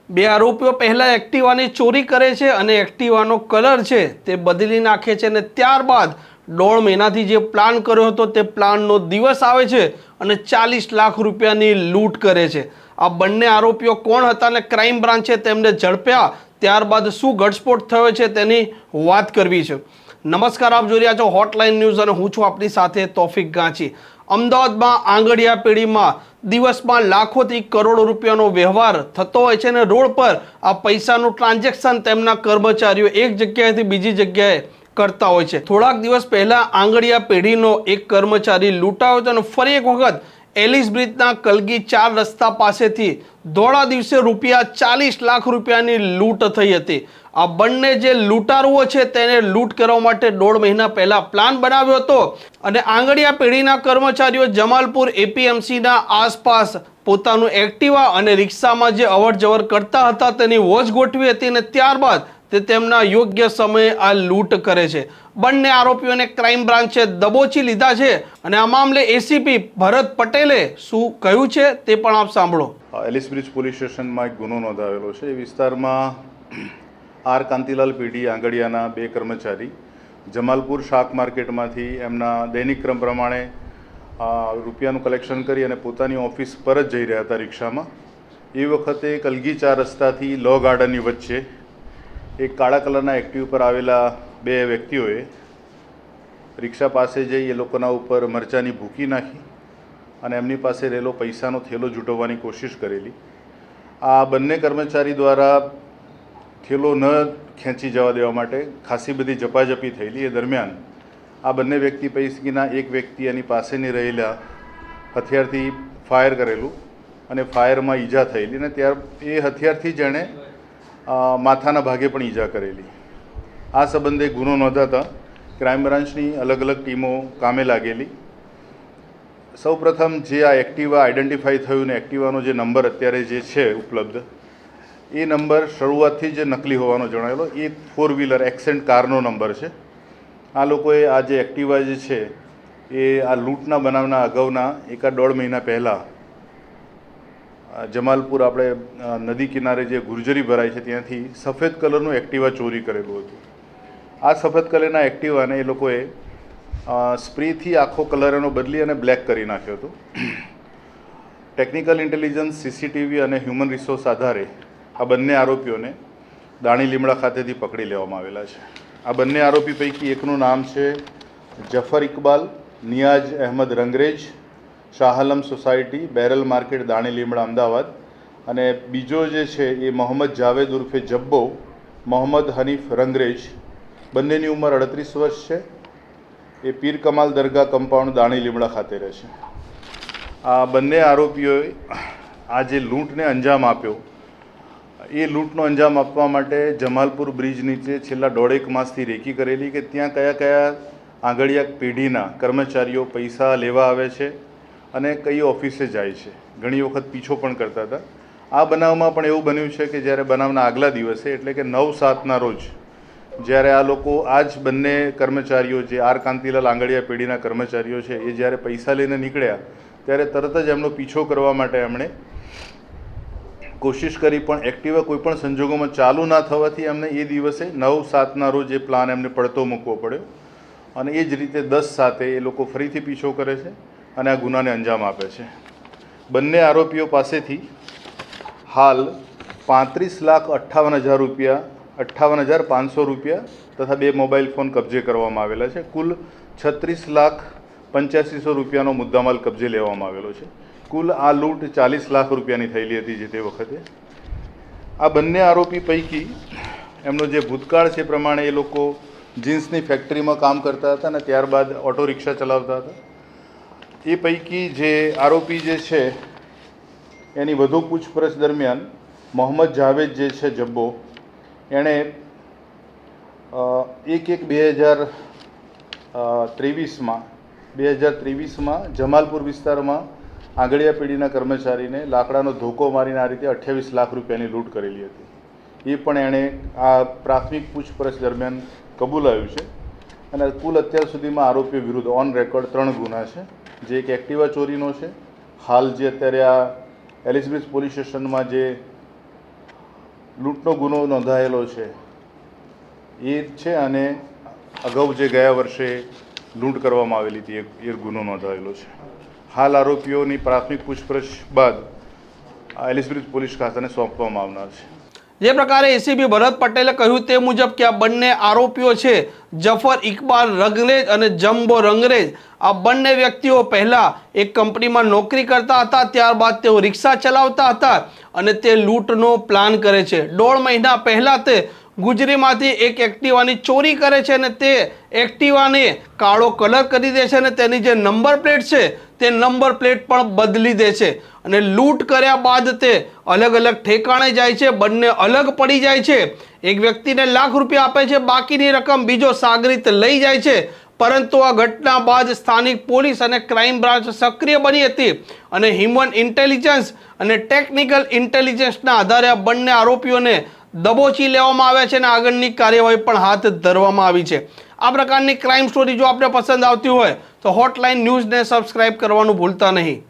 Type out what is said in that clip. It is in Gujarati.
બે આરોપીઓ પહેલા એક્ટિવાની ચોરી કરે છે અને એક્ટિવાનો કલર છે તે બદલી નાખે છે અને ત્યારબાદ 1.5 મહિનાથી જે પ્લાન કર્યો હતો તે પ્લાનનો દિવસ આવે છે અને 40 લાખ રૂપિયાની લૂંટ કરે છે। આ બંને આરોપીઓ કોણ હતા અને ક્રાઇમ બ્રાન્ચે તેમને ઝડપ્યા ત્યારબાદ શું ઘટસ્ફોટ થયો છે તેની વાત કરવી છે। નમસ્કાર, આપ જોઈ રહ્યા છો હોટલાઇન ન્યૂઝ અને હું છું આપની સાથે તોફિક ગાંચી। અમદાવાદમાં આંગડિયા પેઢીમાં દિવસમાં લાખોથી કરોડો રૂપિયાનો વ્યવહાર થતો હોય છે અને રોડ પર આ પૈસાનું ટ્રાન્ઝેક્શન તેમના કર્મચારીઓ એક જગ્યાએથી બીજી જગ્યાએ કરતા હોય છે। થોડાક દિવસ પહેલા આંગડિયા પેઢીનો એક કર્મચારી લૂંટાયો હતો અને ફરી એક વખત એલિસ બ્રિજના કલગી 4 રસ્તા પાસેથી દોડા દિવસે રૂપિયા 40 લાખ રૂપિયાની લૂંટ થઈ હતી। આ બંને જે લૂંટારુઓ છે તેને લૂંટ કરવા માટે 1.5 મહિના પહેલા પ્લાન બનાવ્યો હતો અને આંગડિયા પેઢીના કર્મચારીઓ જમાલપુર એપીએમસીના આસપાસ પોતાનું એક્ટિવા અને રિક્ષામાં જે અવર જવર કરતા હતા તેની વોચ ગોઠવી હતી અને ત્યારબાદ તે તેમના યોગ્ય સમયે આ લૂંટ કરે છે। બંને આરોપીઓને ક્રાઇમ બ્રાન્ચે દબોચી લીધા છે અને આ મામલે એસીપી ભરત પટેલે શું કહ્યું છે તે પણ આપ સાંભળો। એલિસ બ્રિજ પોલીસ સ્ટેશનમાં એક ગુનો નોંધાવેલો છે। એ વિસ્તારમાં આર કાંતિલાલ પેઢી આંગડિયાના 2 કર્મચારી જમાલપુર શાક માર્કેટમાંથી એમના દૈનિક ક્રમ પ્રમાણે રૂપિયાનું કલેક્શન કરી અને પોતાની ઓફિસ પર જ જઈ રહ્યા હતા રિક્ષામાં। એ વખતે કલગી 4 રસ્તાથી લો ગાર્ડનની વચ્ચે એક કાળા કલરના એક્ટિવ પર આવેલા 2 વ્યક્તિઓએ રિક્ષા પાસે જઈ એ લોકોના ઉપર મરચાંની ભૂકી નાખી અને એમની પાસે રહેલો પૈસાનો થેલો ઝૂંટવવાની કોશિશ કરેલી। આ બંને કર્મચારી દ્વારા થેલો ન ખેંચી જવા દેવા માટે ખાસી બધી ઝપાઝપી થયેલી। એ દરમિયાન આ બંને વ્યક્તિ પૈકીના એક વ્યક્તિ એની પાસેની રહેલા હથિયારથી ફાયર કરેલું અને ફાયરમાં ઈજા થયેલી અને એ હથિયારથી જેણે માથાના ભાગે પણ ઈજા કરેલી। આ સંબંધે ગુનો નોંધાતા ક્રાઇમ બ્રાન્ચની અલગ અલગ ટીમો કામે લાગેલી। સૌપ્રથમ જે આ એક્ટિવા આઈડેન્ટિફાઈ થયું ને એક્ટિવાનો જે નંબર અત્યારે જે છે ઉપલબ્ધ એ નંબર શરૂઆતથી જ નકલી હોવાનો જણાવેલો। એ 4 વ્હીલર એક્સેન્ટ કારનો નંબર છે। આ લોકોએ આ જે એક્ટિવા જે છે એ આ લૂંટના બનાવના અગાઉના 1.5 મહિના પહેલાં જમાલપુર આપણે નદી કિનારે જે ગુર્જરી ભરાય છે ત્યાંથી સફેદ કલરનું એક્ટિવા ચોરી કરેલું હતું। આ સફેદ કલરના એક્ટિવાને એ લોકોએ સ્પ્રેથી આખો કલર એનો બદલી અને બ્લેક કરી નાખ્યો હતો। ટેકનિકલ ઇન્ટેલિજન્સ, સીસીટીવી અને હ્યુમન રિસોર્સ આધારે આ બંને આરોપીઓને દાણી લીમડા ખાતેથી પકડી લેવામાં આવેલા છે। આ બંને આરોપી પૈકી એકનું નામ છે Jafar Iqbal Niyaz Ahmed Rangrez, Shahalam society, barrel market, Dani Limda, Ahmedabad અને બીજો જે છે એ મોહમ્મદ જાવેદ ઉર્ફે જબ્બો, મોહમ્મદ હનીફ રંગરેજ, બંનેની ઉંમર 38 વર્ષ છે। એ પીર કમાલ દરગાહ કમ્પાઉન્ડ દાણી લીમડા ખાતે રહે છે। આ બંને આરોપીઓએ આ જે લૂંટને અંજામ આપ્યો એ લૂંટનો અંજામ આપવા માટે જમાલપુર બ્રિજ નીચે છેલ્લા 1.5 માસથી રેકી કરેલી કે ત્યાં કયા કયા આંગડિયા પેઢીના કર્મચારીઓ પૈસા લેવા આવે છે અને કઈ ઓફિસે જાય છે। ઘણી વખત પીછો પણ કરતા હતા। આ બનાવમાં પણ એવું બન્યું છે કે જ્યારે બનાવના આગલા દિવસે એટલે કે 9/7ના રોજ જ્યારે આ લોકો આ જ બંને કર્મચારીઓ જે આર કાંતિલાલ આંગડિયા પેઢીના કર્મચારીઓ છે એ જ્યારે પૈસા લઈને નીકળ્યા ત્યારે તરત જ એમનો પીછો કરવા માટે એમણે કોશિશ કરી પણ એક્ટિવા કોઈપણ સંજોગોમાં ચાલુ ના થવાથી એમને એ દિવસે 9/7ના રોજ એ પ્લાન એમને પડતો મૂકવો પડ્યો અને એ જ રીતે 10/7એ એ લોકો ફરીથી પીછો કરે છે અને આ ગુનાને અંજામ આપે છે। બંને આરોપીઓ પાસેથી હાલ 35,58,000 રૂપિયા, 58,500 રૂપિયા તથા 2 મોબાઈલ ફોન કબજે કરવામાં આવેલા છે। કુલ 36,85,000 રૂપિયાનો મુદ્દામાલ કબજે લેવામાં આવેલો છે। કુલ આ લૂંટ 40 લાખ રૂપિયાની થયેલી હતી જે તે વખતે। આ બંને આરોપી પૈકી એમનો જે ભૂતકાળ છે પ્રમાણે એ લોકો જીન્સની ફેક્ટરીમાં કામ કરતા હતા અને ત્યારબાદ ઓટો રિક્ષા ચલાવતા હતા। એ પૈકી જે આરોપી જે છે એની વધુ પૂછપરછ દરમિયાન મોહમ્મદ જાવેદ જે છે જબ્બો એણે 1/1/2023માં જમાલપુર વિસ્તારમાં આંગડિયા પેઢીના કર્મચારીને લાકડાનો ધોકો મારીને આ રીતે 28 લાખ રૂપિયાની લૂંટ કરેલી હતી। એ પણ એણે આ પ્રાથમિક પૂછપરછ દરમિયાન કબૂલાયું છે અને કુલ અત્યાર સુધીમાં આરોપીઓ વિરુદ્ધ ઓન રેકોર્ડ 3 ગુના છે। જે એક એક્ટિવા ચોરીનો છે, હાલ જે અત્યારે આ એલિસ બ્રિજ પોલીસ સ્ટેશનમાં જે લૂંટનો ગુનો નોંધાયેલો છે એ છે અને અગાઉ જે ગયા વર્ષે લૂંટ કરવામાં આવેલી હતી એ ગુનો નોંધાયેલો છે. હાલ આરોપીઓની પ્રાથમિક પૂછપરછ બાદ એલિસબ્રિજ પોલીસ ખાતાને સોંપવામાં આવનાર છે. જે પ્રકારે એસીપી ભરત પટેલે કહ્યું તે મુજબ કે આ બંને આરોપીઓ છે જફર ઇકબાલ રંગરેજ અને જમ્બો રંગરેજ. આ બંને વ્યક્તિઓ પહેલા એક કંપનીમાં નોકરી કરતા હતા, ત્યારબાદ તેઓ રિક્ષા ચલાવતા હતા અને તે લૂંટનો પ્લાન કરે છે. 1.5 મહિના પહેલા તે ગુજરીમાંથી એક એક્ટિવાની ચોરી કરે છે અને તે એક્ટિવાને કાળો કલર કરી દે છે અને તેની જે નંબર પ્લેટ છે તે નંબર પ્લેટ પણ બદલી દે છે અને લૂંટ કર્યા બાદ તે અલગ અલગ ઠેકાણે જાય છે. બંને અલગ પડી જાય છે. એક વ્યક્તિને લાખ રૂપિયા આપે છે, બાકીની રકમ બીજો સાગરીત લઈ જાય છે. પરંતુ આ ઘટના બાદ સ્થાનિક પોલીસ અને ક્રાઇમ બ્રાન્ચ સક્રિય બની હતી અને હ્યુમન ઇન્ટેલિજન્સ અને ટેકનિકલ ઇન્ટેલિજન્સના આધારે આ બંને આરોપીઓને દબોચી લેવામાં આવ્યા છે અને આગળની કાર્યવાહી પણ હાથ ધરવામાં આવી છે. આ પ્રકારની ક્રાઇમ સ્ટોરી જો આપને પસંદ આવતી હોય તો હોટલાઇન ન્યૂઝને સબસ્ક્રાઇબ કરવાનું ભૂલતા નહીં.